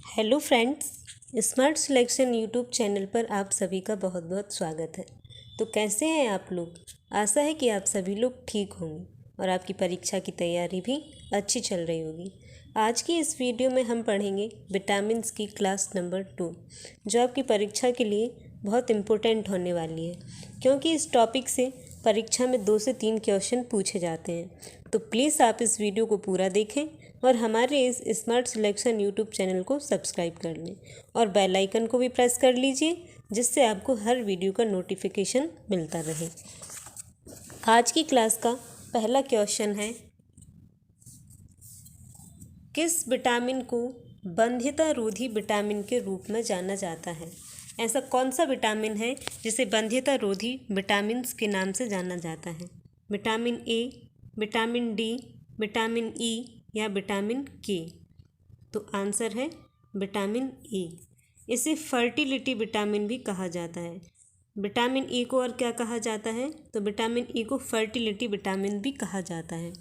Hello friends, smart selection YouTube channel पर आप सभी का बहुत बहुत स्वागत है। तो कैसे हैं आप लोग? आशा है कि आप सभी लोग ठीक होंगे और आपकी परीक्षा की तैयारी भी अच्छी चल रही होगी। आज की इस वीडियो में हम पढ़ेंगे विटामिन्स की क्लास नंबर 2, जो आपकी परीक्षा के लिए बहुत इम्पोर्टेंट होने वाली है, क्योंकि इस टॉपिक से परीक्षा में 2 से 3 क्वेश्चन पूछे जाते हैं। तो प्लीज़ आप इस वीडियो को पूरा देखें और हमारे इस स्मार्ट सिलेक्शन यूट्यूब चैनल को सब्सक्राइब कर लें और बेल आइकन को भी प्रेस कर लीजिए, जिससे आपको हर वीडियो का नोटिफिकेशन मिलता रहे। आज की क्लास का पहला क्वेश्चन है, किस विटामिन को बंध्यता रोधी विटामिन के रूप में जाना जाता है? ऐसा कौन सा विटामिन है जिसे बंध्यता रोधी विटामिन के नाम से जाना जाता है? Vitamin A, vitamin D, vitamin E या विटामिन के? तो आंसर है विटामिन ए। इसे फर्टिलिटी विटामिन भी कहा जाता है। विटामिन ए को और क्या कहा जाता है? तो विटामिन ए को फर्टिलिटी विटामिन भी कहा जाता है,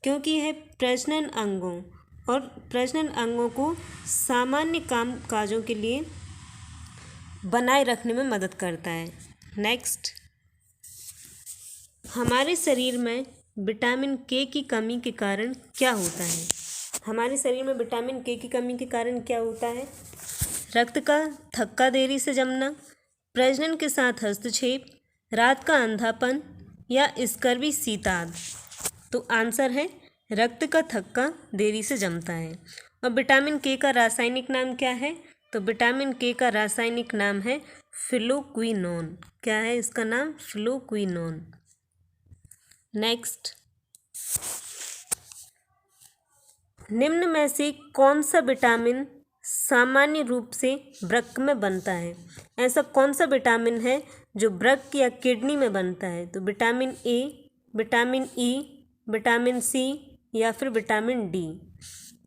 क्योंकि यह प्रजनन अंगों को सामान्य काम काजों के लिए बनाए रखने में मदद करता है। नेक्स्ट, हमारे शरीर में विटामिन के की कमी के कारण क्या होता है? हमारे शरीर में विटामिन के की कमी के कारण क्या होता है? रक्त का थक्का देरी से जमना, प्रजनन के साथ हस्तक्षेप, रात का अंधापन या स्कर्वी शीताद? तो आंसर है रक्त का थक्का देरी से जमता है। और विटामिन के का रासायनिक नाम क्या है? तो विटामिन के का रासायनिक नाम है फ्लोक्विनोन। क्या है इसका नाम? फ्लोक्विनोन। नेक्स्ट, निम्न में से कौन सा विटामिन सामान्य रूप से वृक्क में बनता है? ऐसा कौन सा विटामिन है जो वृक्क या किडनी में बनता है? तो vitamin A, vitamin E, vitamin C या फिर विटामिन डी?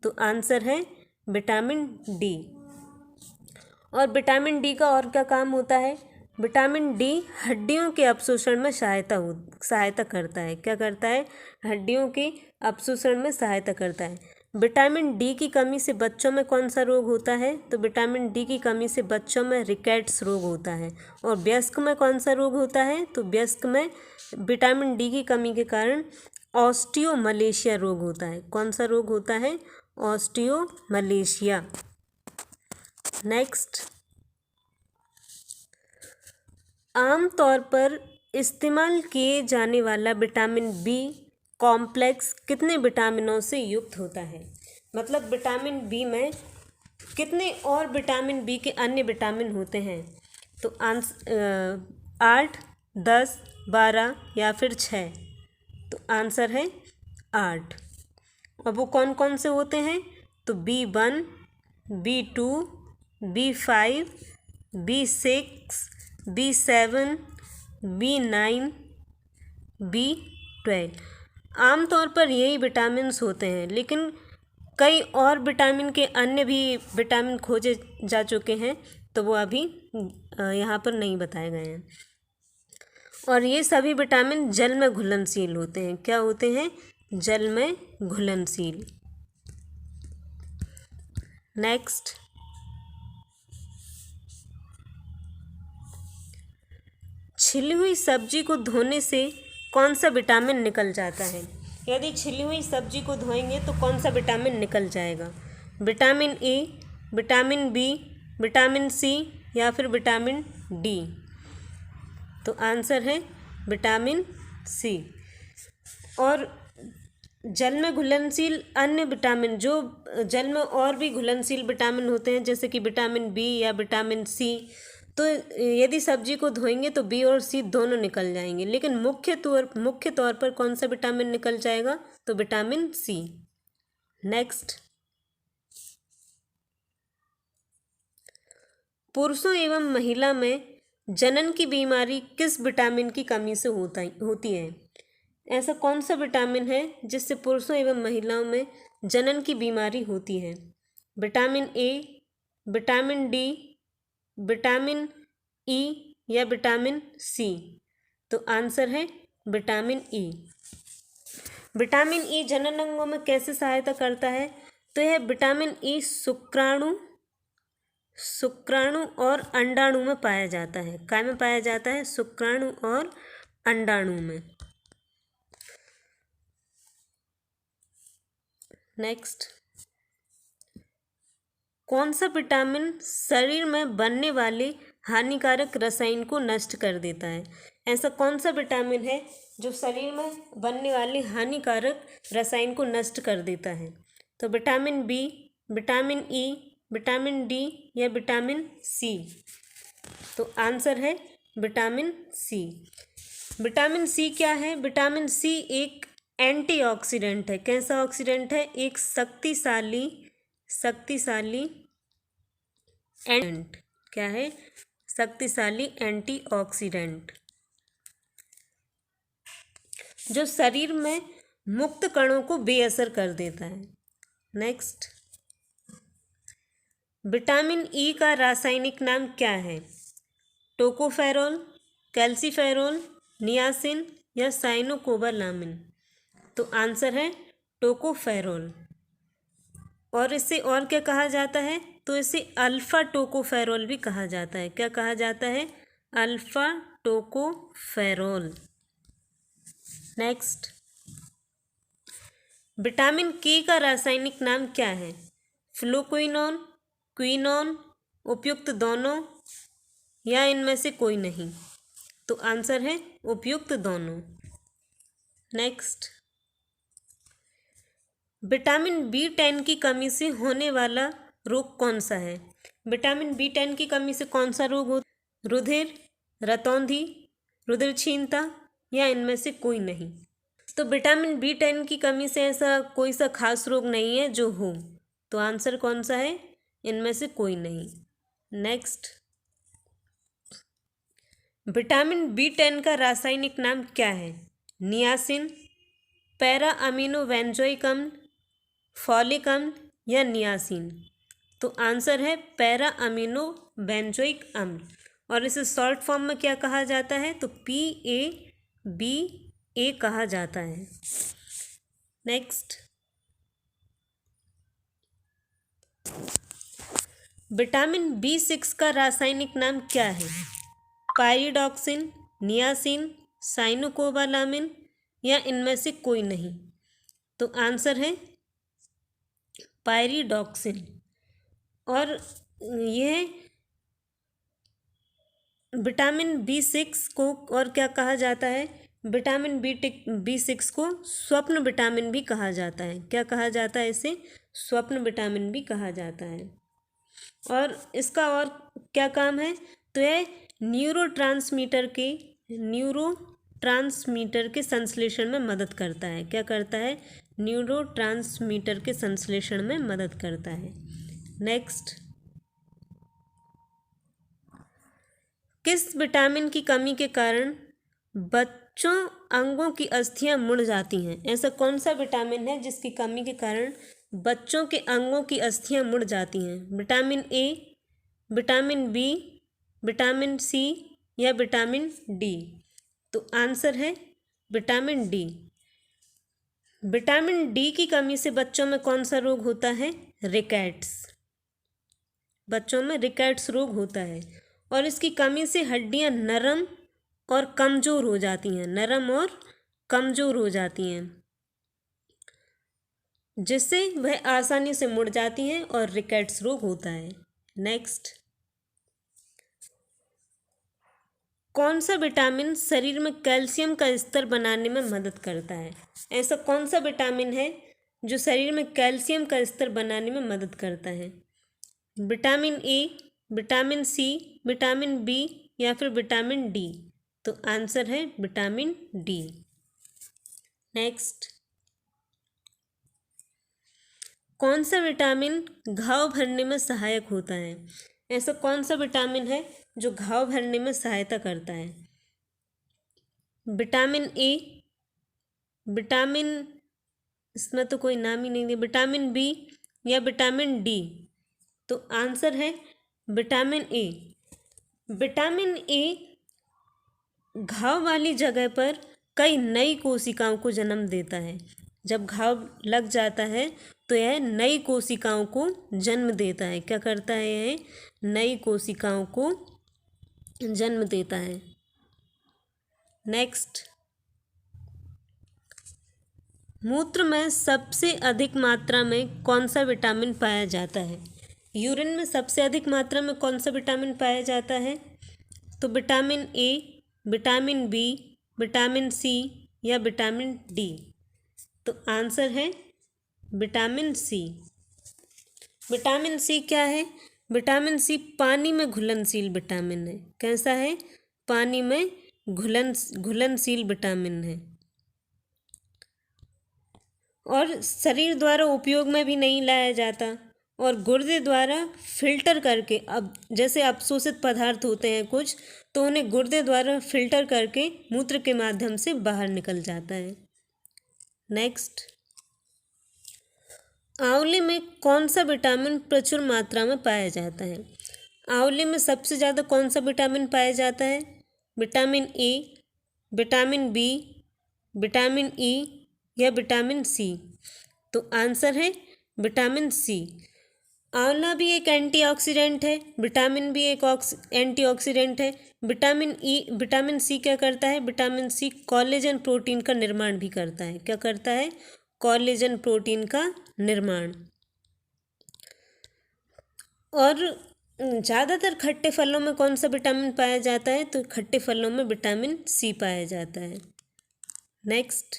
तो आंसर है विटामिन डी। और विटामिन डी का और क्या काम होता है? विटामिन डी हड्डियों के अपशोषण में सहायता करता है। क्या करता है? हड्डियों के अपशोषण में सहायता करता है। विटामिन डी की कमी से बच्चों में कौन सा रोग होता है? तो विटामिन डी की कमी से बच्चों में रिकेट्स रोग होता है। और वयस्क में कौन सा रोग होता है? तो वयस्क में विटामिन डी की कमी के कारण ऑस्टियोमलेशिया रोग होता है। कौन सा रोग होता है? ऑस्टियोमलेशिया। नेक्स्ट, आमतौर पर इस्तेमाल किए जाने वाला विटामिन बी कॉम्प्लेक्स कितने विटामिनों से युक्त होता है? मतलब विटामिन बी में कितने और विटामिन बी के अन्य विटामिन होते हैं? तो 8, 10, 12 या फिर 6? तो आंसर है 8। और वो कौन कौन से होते हैं? तो B1, B2, B5, B6, B7, B9, B12। आमतौर पर यही विटामिन्स होते हैं, लेकिन कई और विटामिन के अन्य भी विटामिन खोजे जा चुके हैं, तो वो अभी यहाँ पर नहीं बताए गए हैं। और ये सभी विटामिन जल में घुलनशील होते हैं। क्या होते हैं? जल में घुलनशील। नेक्स्ट, छिली हुई सब्जी को धोने से कौन सा विटामिन निकल जाता है? यदि छिली हुई सब्जी को धोएंगे तो कौन सा विटामिन निकल जाएगा? Vitamin A, vitamin B, vitamin C या फिर विटामिन डी? तो आंसर है विटामिन सी। और जल में घुलनशील अन्य विटामिन, जो जल में और भी घुलनशील विटामिन होते हैं, जैसे कि विटामिन बी या विटामिन सी, तो यदि सब्जी को धोएंगे तो बी और सी दोनों निकल जाएंगे, लेकिन मुख्य तौर पर कौन सा विटामिन निकल जाएगा? तो विटामिन सी। नेक्स्ट, पुरुषों एवं महिला में जनन की बीमारी किस विटामिन की कमी से होती है? ऐसा कौन सा विटामिन है जिससे पुरुषों एवं महिलाओं में जनन की बीमारी होती है? Vitamin A, vitamin D, vitamin E या विटामिन सी? तो आंसर है विटामिन ई। विटामिन ई जनन अंगों में कैसे सहायता करता है? तो यह विटामिन ई शुक्राणु शुक्राणु और अंडाणु में पाया जाता है। काय में पाया जाता है? शुक्राणु और अंडाणु में। नेक्स्ट, कौन सा विटामिन शरीर में बनने वाले हानिकारक रसायन को नष्ट कर देता है? ऐसा कौन सा विटामिन है जो शरीर में बनने वाले हानिकारक रसायन को नष्ट कर देता है? तो vitamin B, vitamin E, vitamin D या विटामिन सी? तो आंसर है विटामिन सी। विटामिन सी क्या है? विटामिन सी एक एंटीऑक्सीडेंट है। कैसा ऑक्सीडेंट है? एक शक्तिशाली एंट क्या है? शक्तिशाली एंटीऑक्सीडेंट जो शरीर में मुक्त कणों को बेअसर कर देता है। नेक्स्ट, विटामिन ई का रासायनिक नाम क्या है? टोकोफेरोल, कैल्सीफेरोल, नियासिन या साइनोकोबालामिन? तो आंसर है टोकोफेरोल। और इसे और क्या कहा जाता है? तो इसे अल्फा टोकोफेरोल भी कहा जाता है। क्या कहा जाता है? Alpha tocopherol. नेक्स्ट, विटामिन के का रासायनिक नाम क्या है? फ्लोक्विनोन, क्विनोन, उपयुक्त दोनों या इनमें से कोई नहीं? तो आंसर है उपयुक्त दोनों। नेक्स्ट, विटामिन बी10 की कमी से होने वाला रोग कौन सा है? विटामिन बी10 की कमी से कौन सा रोग हो? रुधिर, रतौंधी, रुधिर क्षीणता या इनमें से कोई नहीं? तो विटामिन बी10 की कमी से ऐसा कोई सा खास रोग नहीं है जो हो। तो आंसर कौन सा है? इनमें से कोई नहीं। नेक्स्ट, विटामिन बी10 का रासायनिक नाम क्या है? नियासिन, पैरा अमीनो बेंजोइक अम्ल, फॉलिक अम्ल या नियासिन? तो आंसर है पैरा अमीनो बेंजोइक अम्ल। और इसे शॉर्ट फॉर्म में क्या कहा जाता है? तो PABA कहा जाता है। नेक्स्ट, विटामिन B6 का रासायनिक नाम क्या है? पाइरिडॉक्सिन, नियासिन, साइनोकोबालामिन या इनमें से कोई नहीं? तो आंसर है पाइरिडॉक्सिन। और यह विटामिन B6 को और क्या कहा जाता है? विटामिन B6 को स्वप्न विटामिन भी कहा जाता है। क्या कहा जाता है इसे? स्वप्न विटामिन भी कहा जाता है। और इसका और क्या काम है? तो यह न्यूरोट्रांसमीटर के संश्लेषण में मदद करता है। क्या करता है? न्यूरोट्रांसमीटर के संश्लेषण में मदद करता है। नेक्स्ट, किस विटामिन की कमी के कारण बच्चों अंगों की अस्थियां मुड़ जाती हैं? ऐसा कौन सा विटामिन है जिसकी कमी के कारण बच्चों के अंगों की अस्थियां मुड़ जाती हैं? Vitamin A, vitamin B, vitamin C या विटामिन डी? तो आंसर है विटामिन डी। विटामिन डी की कमी से बच्चों में कौन सा रोग होता है? रिकेट्स। बच्चों में रिकेट्स रोग होता है। और इसकी कमी से हड्डियां नरम और कमज़ोर हो जाती हैं। नरम और कमज़ोर हो जाती हैं, जिससे वह आसानी से मुड़ जाती हैं और रिकेट्स रोग होता है। नेक्स्ट, कौन सा विटामिन शरीर में कैल्शियम का स्तर बनाने में मदद करता है? ऐसा कौन सा विटामिन है जो शरीर में कैल्शियम का स्तर बनाने में मदद करता है? Vitamin A, vitamin C, vitamin B या फिर विटामिन डी? तो आंसर है विटामिन डी। नेक्स्ट, कौन सा विटामिन घाव भरने में सहायक होता है? ऐसा कौन सा विटामिन है जो घाव भरने में सहायता करता है? विटामिन ए, विटामिन, इसमें तो कोई नाम ही नहीं है, विटामिन बी या विटामिन डी? तो आंसर है विटामिन ए। विटामिन ए घाव वाली जगह पर कई नई कोशिकाओं को जन्म देता है। जब घाव लग जाता है तो यह नई कोशिकाओं को जन्म देता है। क्या करता है यह? नई कोशिकाओं को जन्म देता है। नेक्स्ट, मूत्र में सबसे अधिक मात्रा में कौन सा विटामिन पाया जाता है? यूरिन में सबसे अधिक मात्रा में कौन सा विटामिन पाया जाता है? तो vitamin A, vitamin B, vitamin C या विटामिन डी। तो आंसर है विटामिन सी। विटामिन सी क्या है? विटामिन सी पानी में घुलनशील विटामिन है। कैसा है? पानी में घुलनशील विटामिन है और शरीर द्वारा उपयोग में भी नहीं लाया जाता और गुर्दे द्वारा फिल्टर करके, अब जैसे अवशोषित पदार्थ होते हैं कुछ, तो उन्हें गुर्दे द्वारा फिल्टर करके मूत्र के माध्यम से बाहर निकल जाता है। नेक्स्ट, आंवले में कौन सा विटामिन प्रचुर मात्रा में पाया जाता है? आंवले में सबसे ज़्यादा कौन सा विटामिन पाया जाता है? Vitamin A, vitamin B, vitamin E या विटामिन सी। तो आंसर है विटामिन सी। आंवला भी एक एंटीऑक्सीडेंट है, विटामिन भी एक एंटीऑक्सीडेंट है। विटामिन सी क्या करता है? विटामिन सी कोलेजन प्रोटीन का निर्माण भी करता है। क्या करता है? कोलेजन प्रोटीन का निर्माण। और ज़्यादातर खट्टे फलों में कौन सा विटामिन पाया जाता है? तो खट्टे फलों में विटामिन सी पाया जाता है। नेक्स्ट,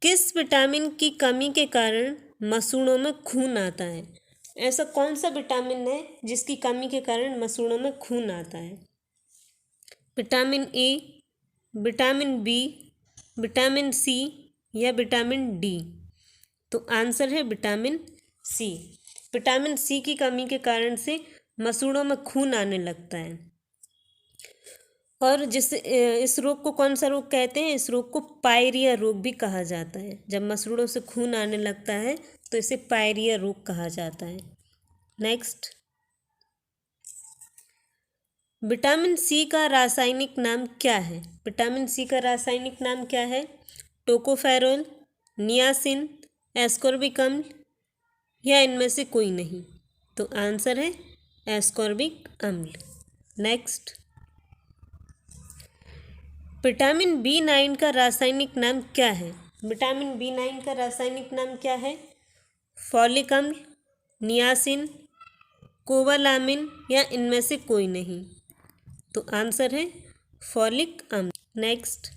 किस विटामिन की कमी के कारण मसूड़ों में खून आता है? ऐसा कौन सा विटामिन है जिसकी कमी के कारण मसूड़ों में खून आता है? Vitamin A, vitamin B, vitamin C या विटामिन डी। तो आंसर है विटामिन सी। विटामिन सी की कमी के कारण से मसूड़ों में खून आने लगता है। और इस रोग को कौन सा रोग कहते हैं? इस रोग को पायरिया रोग भी कहा जाता है। जब मसूड़ों से खून आने लगता है तो इसे पायरिया रोग कहा जाता है। नेक्स्ट, विटामिन सी का रासायनिक नाम क्या है? विटामिन सी का रासायनिक नाम क्या है? टोकोफेरोल, नियासिन, एस्कॉर्बिक अम्ल या इनमें से कोई नहीं। तो आंसर है एस्कॉर्बिक अम्ल। नेक्स्ट, विटामिन बी9 का रासायनिक नाम क्या है? विटामिन बी9 का रासायनिक नाम क्या है? फॉलिक अम्ल, नियासिन, कोबालामिन या इनमें से कोई नहीं। तो आंसर है फॉलिक अम्ल। नेक्स्ट,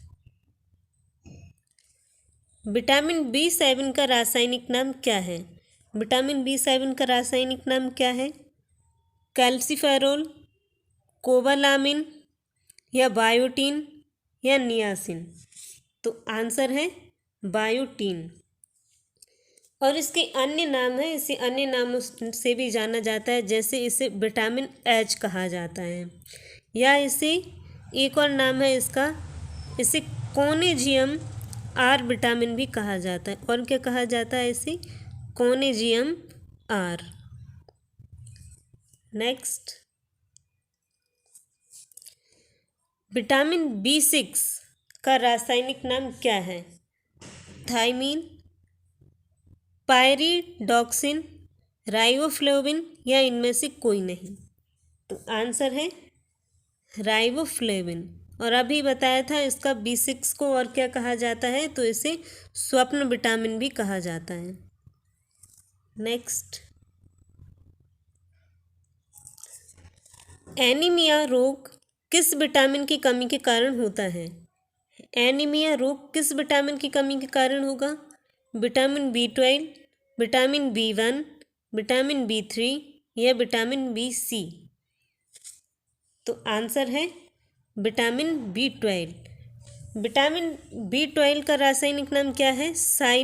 विटामिन बी7 का रासायनिक नाम क्या है? विटामिन बी7 का रासायनिक नाम क्या है? कैल्सीफेरोल, कोबालामिन या बायोटीन या नियासिन। तो आंसर है बायोटीन। और इसके अन्य नाम है, इसे अन्य नामों से भी जाना जाता है, जैसे इसे विटामिन एच कहा जाता है या इसे एक और नाम है इसका, इसे कोनेजियम आर विटामिन भी कहा जाता है। और क्या कहा जाता है इसे? कोनेजियम आर। नेक्स्ट, विटामिन बी6 का रासायनिक नाम क्या है? थायमीन, पायरिडॉक्सिन, राइबोफ्लेविन या इनमें से कोई नहीं। तो आंसर है राइबोफ्लेविन। और अभी बताया था इसका बी6 को और क्या कहा जाता है? तो इसे स्वप्न विटामिन भी कहा जाता है। नेक्स्ट, एनीमिया रोग किस विटामिन की कमी के कारण होता है? एनीमिया रोग किस विटामिन की कमी के कारण होगा? Vitamin B12, vitamin B1, vitamin B3 या विटामिन बी सी। तो आंसर है विटामिन बी12। विटामिन बी12 का रासायनिक नाम क्या है?